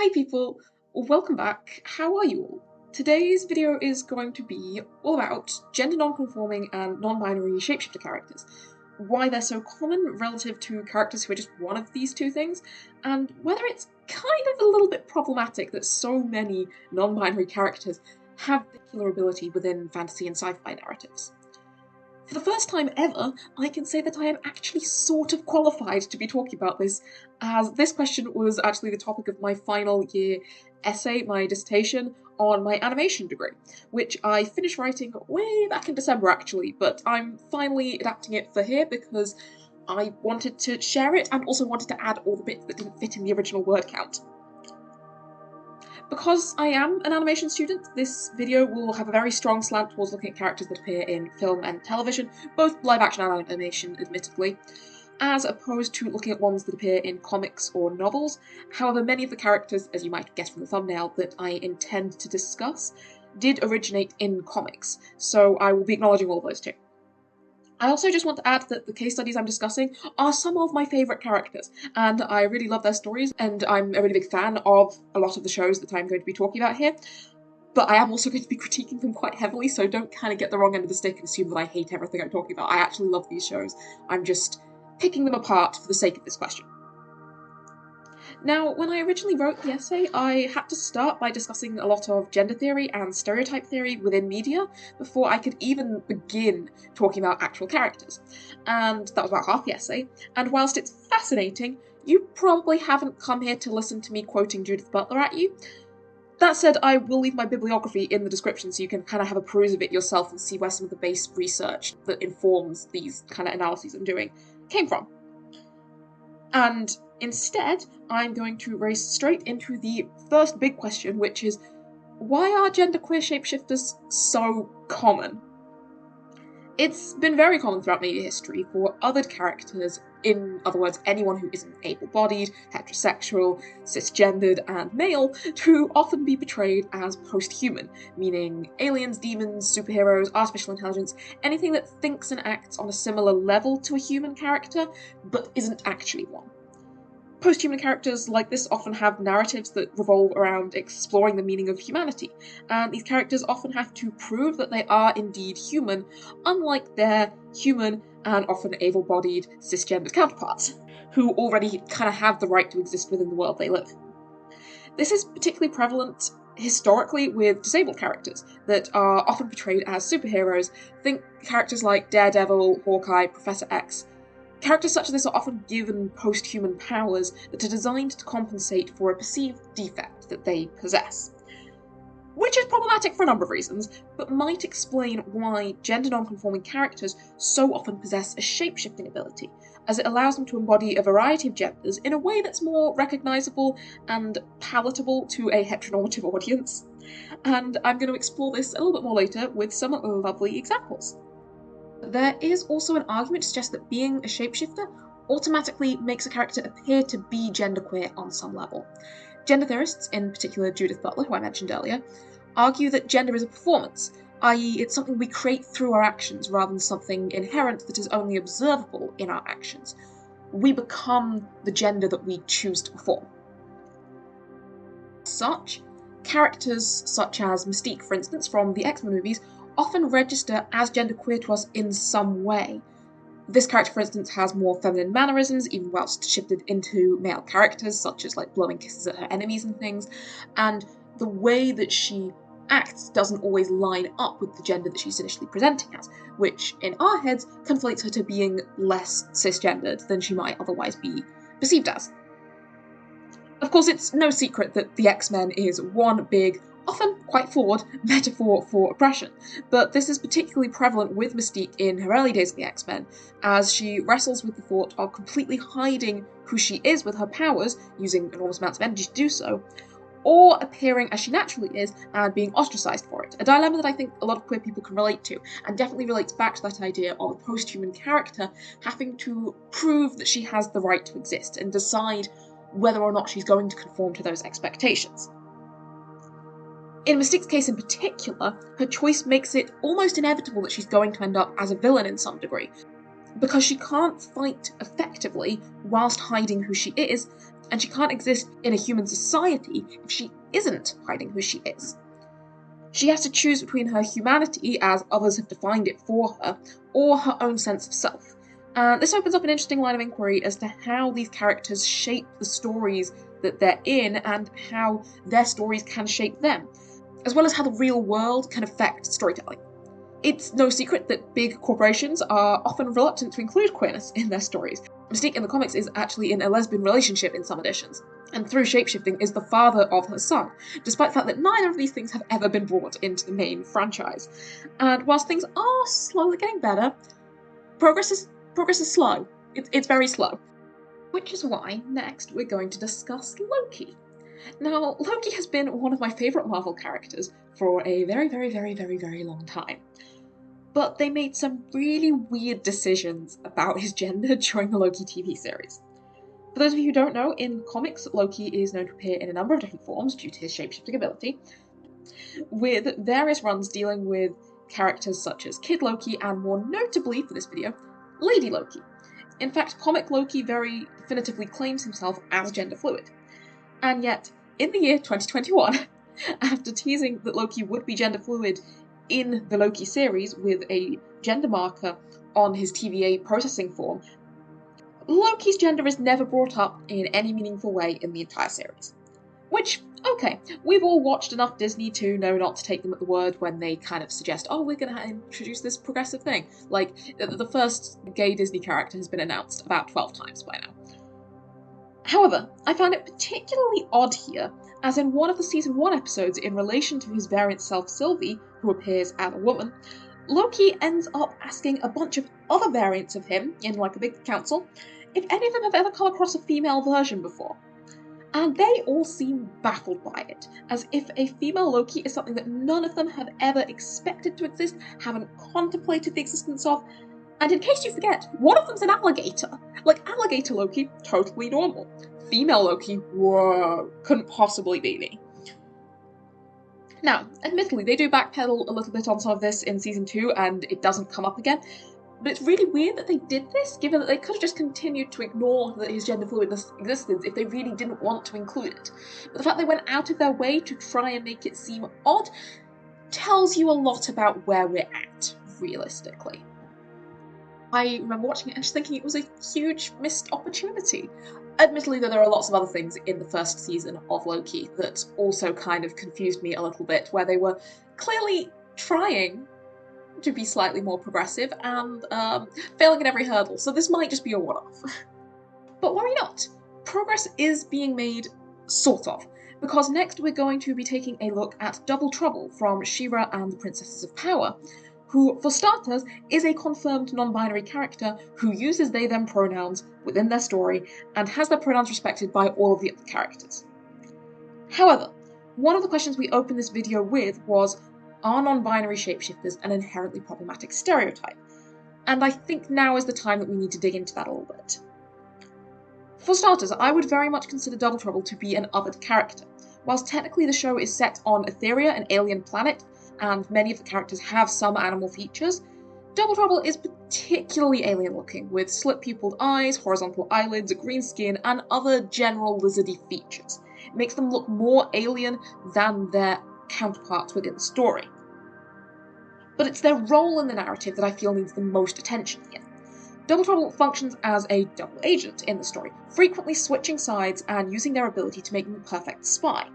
Hi people, welcome back. How are you all? Today's video is going to be all about gender non-conforming and non-binary shapeshifter characters, why they're so common relative to characters who are just one of these two things, and whether it's kind of a little bit problematic that so many non-binary characters have particular ability within fantasy and sci-fi narratives. For the first time ever, I can say that I am actually sort of qualified to be talking about this, as this question was actually the topic of my final year essay, my dissertation, on my animation degree, which I finished writing way back in December actually, but I'm finally adapting it for here because I wanted to share it and also wanted to add all the bits that didn't fit in the original word count. Because I am an animation student, this video will have a very strong slant towards looking at characters that appear in film and television, both live action and animation, admittedly, as opposed to looking at ones that appear in comics or novels. However, many of the characters, as you might guess from the thumbnail, that I intend to discuss did originate in comics, so I will be acknowledging all of those too. I also just want to add that the case studies I'm discussing are some of my favourite characters, and I really love their stories, and I'm a really big fan of a lot of the shows that I'm going to be talking about here, but I am also going to be critiquing them quite heavily, so don't kind of get the wrong end of the stick and assume that I hate everything I'm talking about. I actually love these shows. I'm just picking them apart for the sake of this question. Now, when I originally wrote the essay, I had to start by discussing a lot of gender theory and stereotype theory within media before I could even begin talking about actual characters. And that was about half the essay, and whilst it's fascinating, you probably haven't come here to listen to me quoting Judith Butler at you. That said, I will leave my bibliography in the description so you can kind of have a peruse of it yourself and see where some of the base research that informs these kind of analyses I'm doing came from. And instead, I'm going to race straight into the first big question, which is, why are genderqueer shapeshifters so common? It's been very common throughout media history for othered characters, in other words, anyone who isn't able-bodied, heterosexual, cisgendered, and male, to often be portrayed as post-human, meaning aliens, demons, superheroes, artificial intelligence, anything that thinks and acts on a similar level to a human character, but isn't actually one. Post-human characters like this often have narratives that revolve around exploring the meaning of humanity, and these characters often have to prove that they are indeed human, unlike their human and often able-bodied cisgendered counterparts, who already kind of have the right to exist within the world they live. This is particularly prevalent historically with disabled characters that are often portrayed as superheroes. Think characters like Daredevil, Hawkeye, Professor X. Characters such as this are often given post-human powers that are designed to compensate for a perceived defect that they possess. Which is problematic for a number of reasons, but might explain why gender non-conforming characters so often possess a shape-shifting ability, as it allows them to embody a variety of genders in a way that's more recognisable and palatable to a heteronormative audience. And I'm going to explore this a little bit more later with some lovely examples. There is also an argument to suggest that being a shapeshifter automatically makes a character appear to be genderqueer on some level. Gender theorists, in particular Judith Butler, who I mentioned earlier, argue that gender is a performance, i.e. it's something we create through our actions rather than something inherent that is only observable in our actions. We become the gender that we choose to perform. As such, characters such as Mystique, for instance, from the X-Men movies, often register as genderqueer to us in some way. This character, for instance, has more feminine mannerisms, even whilst shifted into male characters, such as like blowing kisses at her enemies and things, and the way that she acts doesn't always line up with the gender that she's initially presenting as, which in our heads conflates her to being less cisgendered than she might otherwise be perceived as. Of course, it's no secret that the X-Men is one big, often quite flawed, metaphor for oppression, but this is particularly prevalent with Mystique in her early days of the X-Men, as she wrestles with the thought of completely hiding who she is with her powers, using enormous amounts of energy to do so, or appearing as she naturally is and being ostracised for it, a dilemma that I think a lot of queer people can relate to, and definitely relates back to that idea of a post-human character having to prove that she has the right to exist and decide whether or not she's going to conform to those expectations. In Mystique's case in particular, her choice makes it almost inevitable that she's going to end up as a villain in some degree, because she can't fight effectively whilst hiding who she is, and she can't exist in a human society if she isn't hiding who she is. She has to choose between her humanity, as others have defined it for her, or her own sense of self. And this opens up an interesting line of inquiry as to how these characters shape the stories that they're in, and how their stories can shape them, as well as how the real world can affect storytelling. It's no secret that big corporations are often reluctant to include queerness in their stories. Mystique in the comics is actually in a lesbian relationship in some editions, and through shapeshifting is the father of her son, despite the fact that neither of these things have ever been brought into the main franchise. And whilst things are slowly getting better, progress is slow. It's very slow. Which is why next we're going to discuss Loki. Now, Loki has been one of my favourite Marvel characters for a very, very, very, very, very long time. But they made some really weird decisions about his gender during the Loki TV series. For those of you who don't know, in comics, Loki is known to appear in a number of different forms due to his shapeshifting ability, with various runs dealing with characters such as Kid Loki and, more notably for this video, Lady Loki. In fact, comic Loki very definitively claims himself as gender fluid. And yet, in the year 2021, after teasing that Loki would be gender fluid in the Loki series with a gender marker on his TVA processing form, Loki's gender is never brought up in any meaningful way in the entire series. Which, okay, we've all watched enough Disney to know not to take them at the word when they kind of suggest, oh, we're going to introduce this progressive thing. Like, the first gay Disney character has been announced about 12 times by now. However, I found it particularly odd here, as in one of the Season 1 episodes in relation to his variant self Sylvie, who appears as a woman, Loki ends up asking a bunch of other variants of him, in like a big council, if any of them have ever come across a female version before. And they all seem baffled by it, as if a female Loki is something that none of them have ever expected to exist, haven't contemplated the existence of, and in case you forget, one of them's an alligator. Like, alligator Loki, totally normal. Female Loki, whoa, couldn't possibly be me. Now, admittedly, they do backpedal a little bit on some of this in Season 2, and it doesn't come up again, but it's really weird that they did this, given that they could have just continued to ignore that his gender fluidness existed if they really didn't want to include it. But the fact they went out of their way to try and make it seem odd tells you a lot about where we're at, realistically. I remember watching it and just thinking it was a huge missed opportunity. Admittedly, though, there are lots of other things in the first season of Loki that also kind of confused me a little bit, where they were clearly trying to be slightly more progressive and failing at every hurdle, so this might just be a one-off. But worry not, progress is being made, sort of, because next we're going to be taking a look at Double Trouble from SheRa and the Princesses of Power, who, for starters, is a confirmed non-binary character who uses they-them pronouns within their story and has their pronouns respected by all of the other characters. However, one of the questions we opened this video with was, are non-binary shapeshifters an inherently problematic stereotype? And I think now is the time that we need to dig into that a little bit. For starters, I would very much consider Double Trouble to be an othered character. Whilst technically the show is set on Etheria, an alien planet, and many of the characters have some animal features, Double Trouble is particularly alien-looking, with slit-pupilled eyes, horizontal eyelids, green skin, and other general lizardy features. It makes them look more alien than their counterparts within the story. But it's their role in the narrative that I feel needs the most attention here. Double Trouble functions as a double agent in the story, frequently switching sides and using their ability to make them the perfect spy.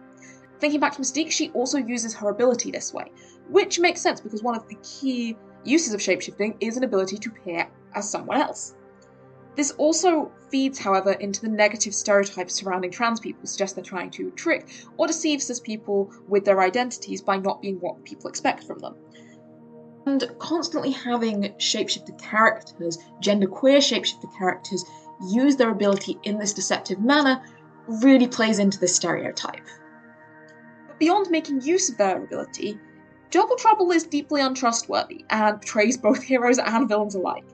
Thinking back to Mystique, she also uses her ability this way, which makes sense because one of the key uses of shapeshifting is an ability to appear as someone else. This also feeds, however, into the negative stereotypes surrounding trans people, suggest they're trying to trick or deceive cis people with their identities by not being what people expect from them. And constantly having shapeshifter characters, genderqueer shapeshifter characters, use their ability in this deceptive manner really plays into this stereotype. But beyond making use of their ability, Double Trouble is deeply untrustworthy and betrays both heroes and villains alike.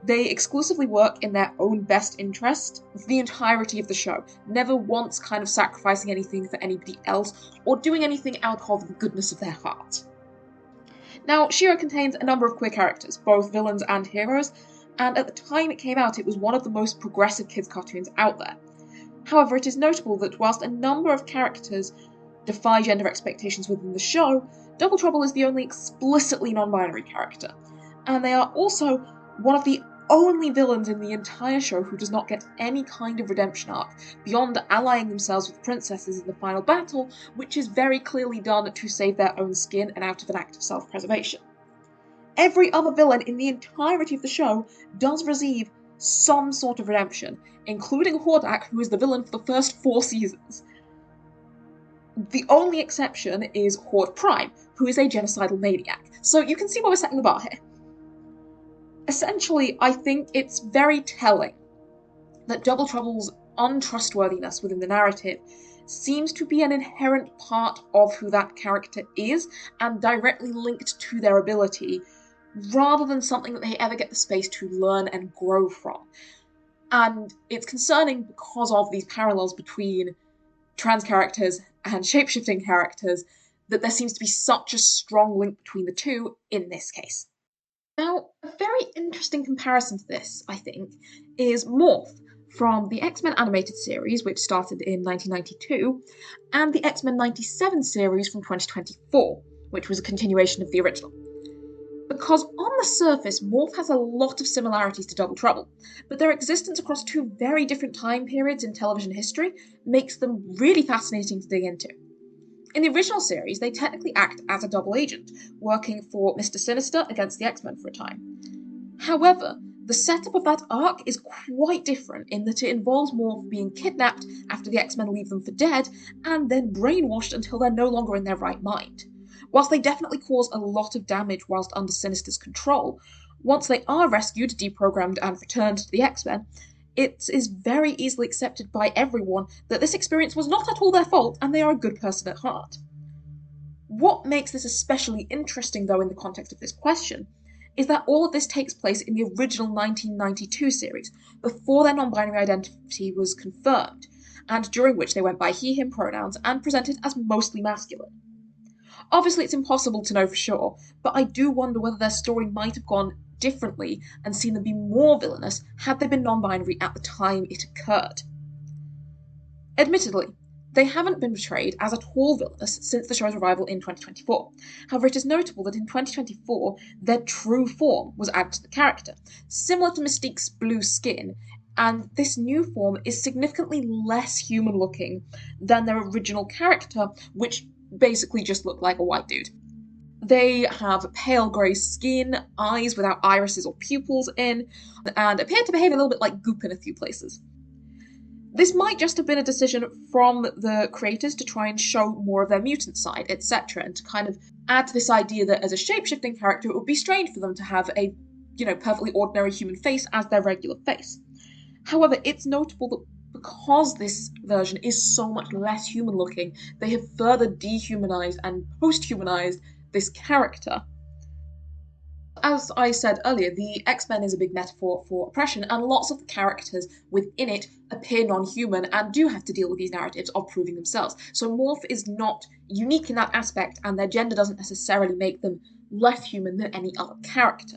They exclusively work in their own best interest for the entirety of the show, never once kind of sacrificing anything for anybody else or doing anything out of the goodness of their heart. Now, SheRa contains a number of queer characters, both villains and heroes, and at the time it came out, it was one of the most progressive kids' cartoons out there. However, it is notable that whilst a number of characters defy gender expectations within the show, Double Trouble is the only explicitly non-binary character, and they are also one of the only villains in the entire show who does not get any kind of redemption arc, beyond allying themselves with princesses in the final battle, which is very clearly done to save their own skin and out of an act of self-preservation. Every other villain in the entirety of the show does receive some sort of redemption, including Hordak, who is the villain for the first 4 seasons. The only exception is Horde Prime, who is a genocidal maniac, so you can see why we're setting the bar here. Essentially, I think it's very telling that Double Trouble's untrustworthiness within the narrative seems to be an inherent part of who that character is, and directly linked to their ability, rather than something that they ever get the space to learn and grow from. And it's concerning because of these parallels between trans characters and shapeshifting characters, that there seems to be such a strong link between the two in this case. Now, a very interesting comparison to this, I think, is Morph from the X-Men animated series, which started in 1992, and the X-Men 97 series from 2024, which was a continuation of the original. Because on the surface, Morph has a lot of similarities to Double Trouble, but their existence across 2 very different time periods in television history makes them really fascinating to dig into. In the original series, they technically act as a double agent, working for Mr. Sinister against the X-Men for a time. However, the setup of that arc is quite different in that it involves Morph being kidnapped after the X-Men leave them for dead, and then brainwashed until they're no longer in their right mind. Whilst they definitely cause a lot of damage whilst under Sinister's control, once they are rescued, deprogrammed, and returned to the X-Men, it is very easily accepted by everyone that this experience was not at all their fault and they are a good person at heart. What makes this especially interesting, though, in the context of this question, is that all of this takes place in the original 1992 series, before their non-binary identity was confirmed, and during which they went by he, him pronouns and presented as mostly masculine. Obviously, it's impossible to know for sure, but I do wonder whether their story might have gone differently and seen them be more villainous had they been non-binary at the time it occurred. Admittedly, they haven't been portrayed as at all villainous since the show's revival in 2024. However, it is notable that in 2024, their true form was added to the character, similar to Mystique's blue skin, and this new form is significantly less human-looking than their original character, which basically just looked like a white dude. They have pale grey skin, eyes without irises or pupils in, and appear to behave a little bit like goop in a few places. This might just have been a decision from the creators to try and show more of their mutant side, etc., and to kind of add to this idea that as a shapeshifting character, it would be strange for them to have a, perfectly ordinary human face as their regular face. However, it's notable that because this version is so much less human-looking, they have further dehumanized and post-humanized this character. As I said earlier, the X-Men is a big metaphor for oppression, and lots of the characters within it appear non-human and do have to deal with these narratives of proving themselves. So Morph is not unique in that aspect, and their gender doesn't necessarily make them less human than any other character.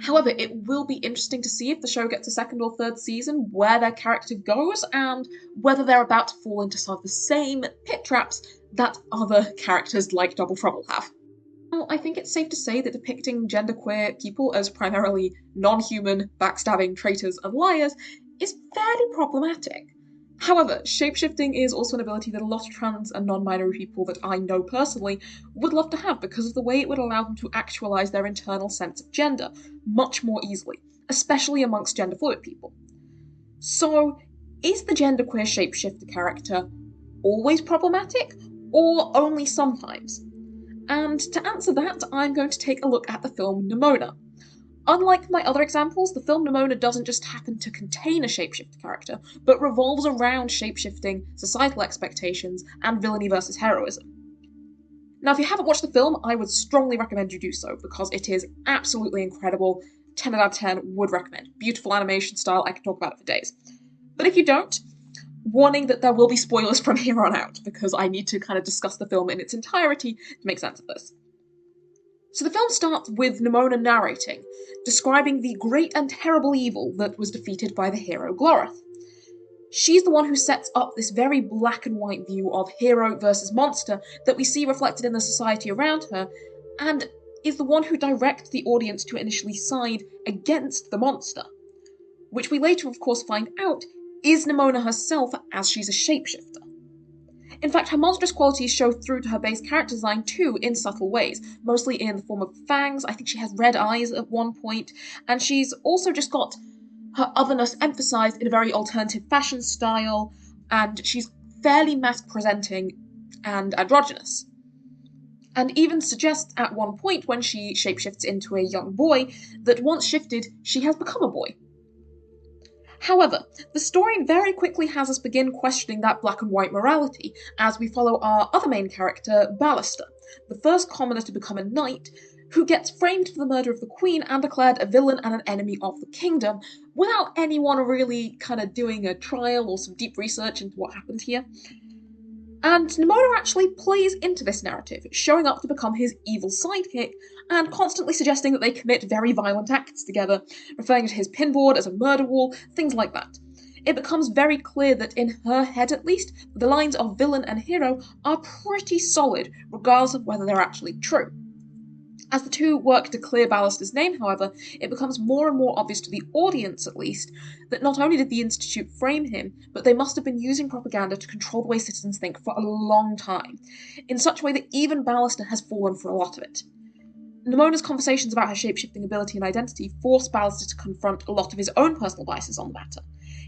However, it will be interesting to see if the show gets a 2nd or 3rd season where their character goes, and whether they're about to fall into some of the same pit traps that other characters like Double Trouble have. Now, I think it's safe to say that depicting genderqueer people as primarily non-human, backstabbing traitors and liars is fairly problematic. However, shapeshifting is also an ability that a lot of trans and non-binary people that I know personally would love to have because of the way it would allow them to actualize their internal sense of gender much more easily, especially amongst gender-fluid people. So, is the genderqueer shapeshifter character always problematic, or only sometimes? And to answer that, I'm going to take a look at the film Nimona. Unlike my other examples, the film Nimona doesn't just happen to contain a shapeshifter character, but revolves around shapeshifting, societal expectations, and villainy versus heroism. Now, if you haven't watched the film, I would strongly recommend you do so, because it is absolutely incredible. 10 out of 10 would recommend. Beautiful animation style, I could talk about it for days. But if you don't, warning that there will be spoilers from here on out, because I need to kind of discuss the film in its entirety to make sense of this. So the film starts with Nimona narrating, describing the great and terrible evil that was defeated by the hero Glorith. She's the one who sets up this very black and white view of hero versus monster that we see reflected in the society around her, and is the one who directs the audience to initially side against the monster, which we later of course find out is Nimona herself, as she's a shapeshifter. In fact, her monstrous qualities show through to her base character design too in subtle ways, mostly in the form of fangs. I think she has red eyes at one point, and she's also just got her otherness emphasised in a very alternative fashion style, and she's fairly mask-presenting and androgynous. And even suggests at one point when she shapeshifts into a young boy that once shifted, she has become a boy. However, the story very quickly has us begin questioning that black and white morality as we follow our other main character, Ballister, the first commoner to become a knight, who gets framed for the murder of the Queen and declared a villain and an enemy of the kingdom, without anyone really kind of doing a trial or some deep research into what happened here. And Nimona actually plays into this narrative, showing up to become his evil sidekick, and constantly suggesting that they commit very violent acts together, referring to his pinboard as a murder wall, things like that. It becomes very clear that in her head at least, the lines of villain and hero are pretty solid, regardless of whether they're actually true. As the two work to clear Ballister's name, however, it becomes more and more obvious to the audience, at least, that not only did the Institute frame him, but they must have been using propaganda to control the way citizens think for a long time, in such a way that even Ballister has fallen for a lot of it. Nimona's conversations about her shapeshifting ability and identity force Ballister to confront a lot of his own personal biases on the matter.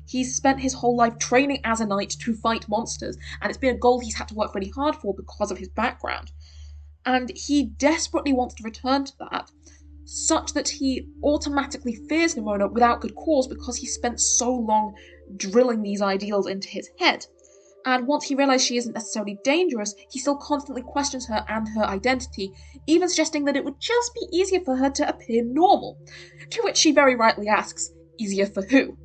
He's spent his whole life training as a knight to fight monsters, and it's been a goal he's had to work really hard for because of his background. And he desperately wants to return to that, such that he automatically fears Nimona without good cause because he spent so long drilling these ideals into his head. And once he realised she isn't necessarily dangerous, he still constantly questions her and her identity, even suggesting that it would just be easier for her to appear normal. To which she very rightly asks, easier for who?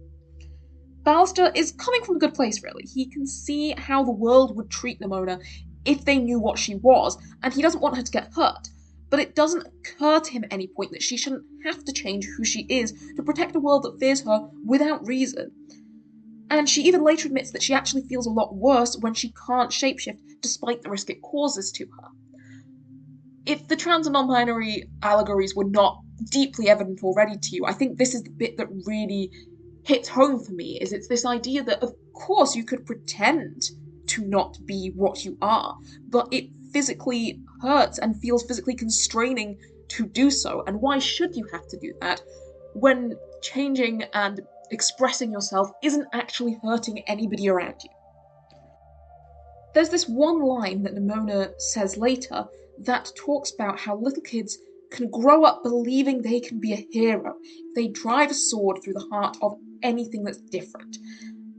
Ballister is coming from a good place, really. He can see how the world would treat Nimona if they knew what she was, and he doesn't want her to get hurt. But it doesn't occur to him at any point that she shouldn't have to change who she is to protect a world that fears her without reason. And she even later admits that she actually feels a lot worse when she can't shapeshift, despite the risk it causes to her. If the trans and non-binary allegories were not deeply evident already to you, I think this is the bit that really hits home for me, is it's this idea that, of course, you could pretend to not be what you are, but it physically hurts and feels physically constraining to do so. And why should you have to do that when changing and expressing yourself isn't actually hurting anybody around you? There's this one line that Nimona says later that talks about how little kids can grow up believing they can be a hero if they drive a sword through the heart of anything that's different.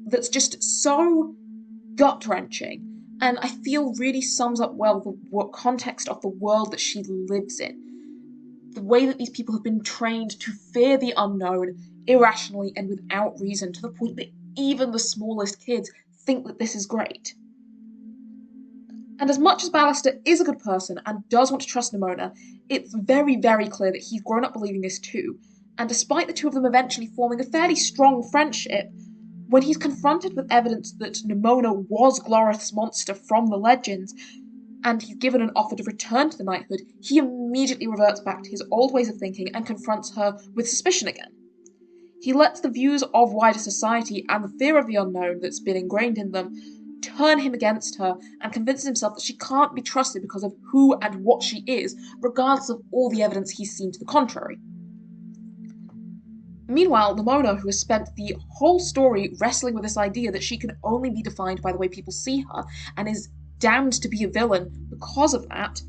That's just so gut-wrenching, and I feel really sums up well the context of the world that she lives in. The way that these people have been trained to fear the unknown irrationally and without reason, to the point that even the smallest kids think that this is great. And as much as Ballister is a good person and does want to trust Nimona, it's very, very clear that he's grown up believing this too, and despite the two of them eventually forming a fairly strong friendship, when he's confronted with evidence that Nimona was Glorith's monster from the legends, and he's given an offer to return to the knighthood, he immediately reverts back to his old ways of thinking and confronts her with suspicion again. He lets the views of wider society and the fear of the unknown that's been ingrained in them turn him against her, and convinces himself that she can't be trusted because of who and what she is, regardless of all the evidence he's seen to the contrary. Meanwhile, Nimona, who has spent the whole story wrestling with this idea that she can only be defined by the way people see her, and is damned to be a villain because of that,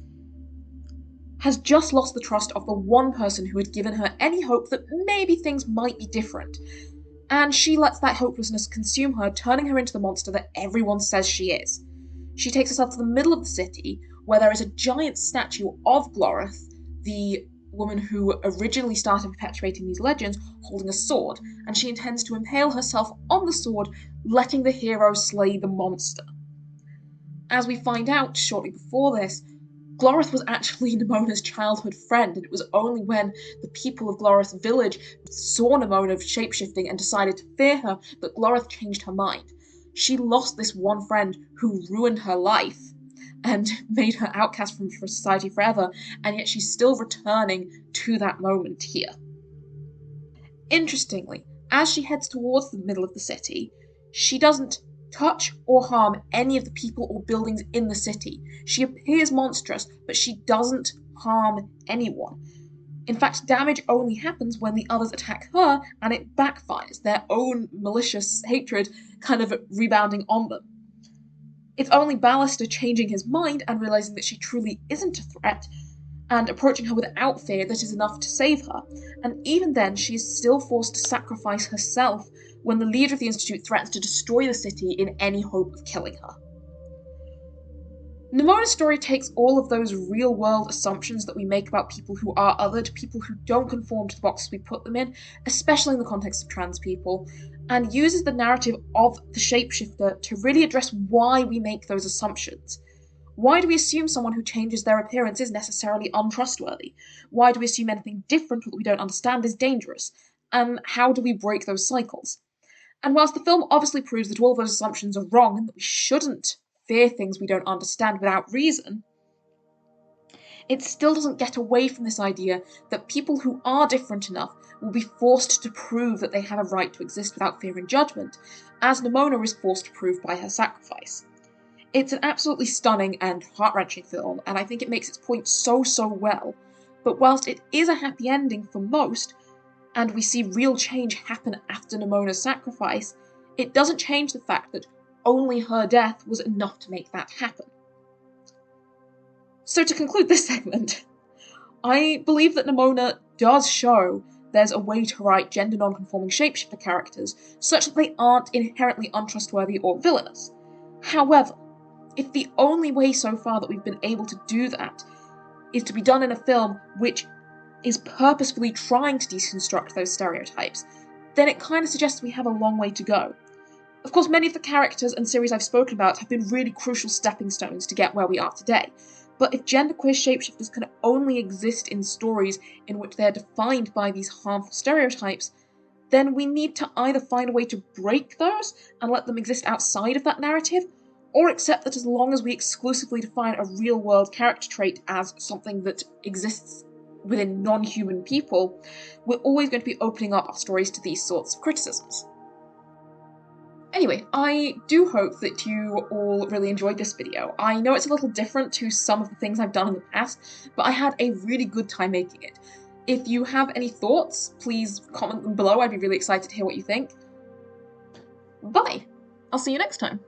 has just lost the trust of the one person who had given her any hope that maybe things might be different. And she lets that hopelessness consume her, turning her into the monster that everyone says she is. She takes herself to the middle of the city, where there is a giant statue of Glorith, the woman who originally started perpetuating these legends, holding a sword, and she intends to impale herself on the sword, letting the hero slay the monster. As we find out shortly before this, Glorith was actually Nimona's childhood friend, and it was only when the people of Glorith's village saw Nimona shapeshifting and decided to fear her that Glorith changed her mind. She lost this one friend who ruined her life and made her outcast from society forever, and yet she's still returning to that moment here. Interestingly, as she heads towards the middle of the city, she doesn't touch or harm any of the people or buildings in the city. She appears monstrous, but she doesn't harm anyone. In fact, damage only happens when the others attack her, and it backfires, their own malicious hatred kind of rebounding on them. It's only Ballister changing his mind and realising that she truly isn't a threat, and approaching her without fear that is enough to save her, and even then she is still forced to sacrifice herself when the leader of the Institute threatens to destroy the city in any hope of killing her. Nimona's story takes all of those real-world assumptions that we make about people who are othered, people who don't conform to the boxes we put them in, especially in the context of trans people, and uses the narrative of the shapeshifter to really address why we make those assumptions. Why do we assume someone who changes their appearance is necessarily untrustworthy? Why do we assume anything different that we don't understand is dangerous? And how do we break those cycles? And whilst the film obviously proves that all of those assumptions are wrong and that we shouldn't fear things we don't understand without reason, it still doesn't get away from this idea that people who are different enough will be forced to prove that they have a right to exist without fear and judgment, as Nimona is forced to prove by her sacrifice. It's an absolutely stunning and heart-wrenching film, and I think it makes its point so well, but whilst it is a happy ending for most, and we see real change happen after Nimona's sacrifice, it doesn't change the fact that only her death was enough to make that happen. So to conclude this segment, I believe that Nimona does show there's a way to write gender non-conforming shapeshifter characters such that they aren't inherently untrustworthy or villainous. However, if the only way so far that we've been able to do that is to be done in a film which is purposefully trying to deconstruct those stereotypes, then it kind of suggests we have a long way to go. Of course, many of the characters and series I've spoken about have been really crucial stepping stones to get where we are today, but if genderqueer shapeshifters can only exist in stories in which they're defined by these harmful stereotypes, then we need to either find a way to break those and let them exist outside of that narrative, or accept that as long as we exclusively define a real-world character trait as something that exists within non-human people, we're always going to be opening up our stories to these sorts of criticisms. Anyway, I do hope that you all really enjoyed this video. I know it's a little different to some of the things I've done in the past, but I had a really good time making it. If you have any thoughts, please comment them below. I'd be really excited to hear what you think. Bye! I'll see you next time.